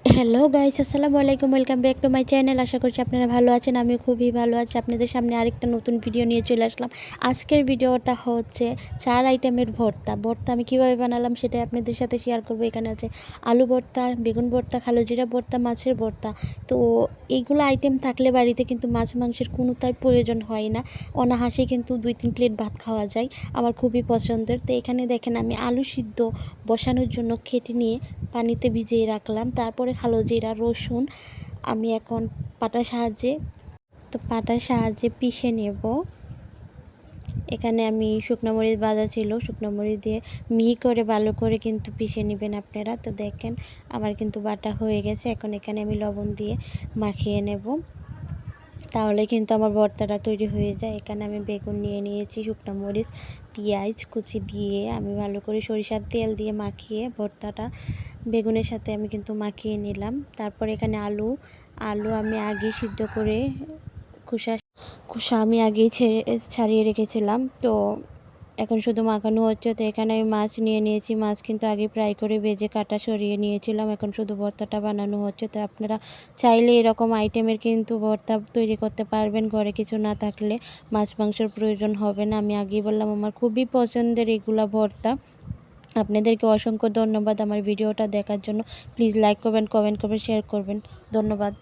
Hello guys, আসসালামু আলাইকুম। Welcome back to my channel. আশা করছি আপনারা ভালো আছেন। আমি খুবই ভালো আছি। আপনাদের সামনে আরেকটা নতুন ভিডিও নিয়ে চলে আসলাম। আজকের ভিডিওটা হচ্ছে 4 আইটেমের ভর্তা। আমি কীভাবে বানালাম সেটাই আপনাদের সাথে শেয়ার করব। এখানে আছে আলু ভর্তা, বেগুন ভর্তা, কালো জিরা ভর্তা, মাছের ভর্তা। তো এইগুলো আইটেম থাকলে বাড়িতে কিন্তু মাছ মাংসের কোনো তার প্রয়োজন হয় না। অনায়াসে কিন্তু 2-3 প্লেট ভাত খাওয়া যায়। আমার খুবই পছন্দের। তো এখানে দেখেন আমি আলু সিদ্ধ বসানোর জন্য কেটে নিয়ে পানিতে ভিজিয়ে রাখলাম। তারপরে কালো জিরা, রসুন আমি এখন পাটার সাহায্যে পিষে নেব। এখানে আমি শুকনো মরিচ ভাজা ছিল, শুকনো মরিচ দিয়ে মিহি করে ভালো করে কিন্তু পিষে নেবেন আপনারা। তো দেখেন আমার কিন্তু বাটা হয়ে গেছে। এখন এখানে আমি লবণ দিয়ে মাখিয়ে নেব, তাহলে কিন্তু আমার ভর্তাটা তৈরি হয়ে যায়। এখানে আমি বেগুন নিয়ে নিয়েছি, শুকনো মরিচ, পেঁয়াজ কুচি দিয়ে আমি ভালো করে সরিষার তেল দিয়ে মাখিয়ে ভর্তাটা বেগুনের সাথে আমি কিন্তু মাখিয়ে নিলাম। তারপর এখানে আলু আমি আগে সিদ্ধ করে খোসা খোসা আমি আগেই ছাড়িয়ে রেখেছিলাম। তো এখন শুধু মাখানো হচ্ছে। তো এখানে আমি মাছ নিয়ে নিয়েছি। মাছ কিন্তু আগে ফ্রাই করে ভেজে কাটা সরিয়ে নিয়েছিলাম। এখন শুধু ভর্তাটা বানানো হচ্ছে। তো আপনারা চাইলে এরকম আইটেমের কিন্তু ভর্তা তৈরি করতে পারবেন। ঘরে কিছু না থাকলে মাছ মাংসের প্রয়োজন হবে না। আমি আগেই বললাম আমার খুবই পছন্দের এগুলা ভর্তা। আপনাদেরকে অসংখ্য ধন্যবাদ আমার ভিডিওটা দেখার জন্য। প্লিজ লাইক করবেন, কমেন্ট করবেন, শেয়ার করবেন। ধন্যবাদ।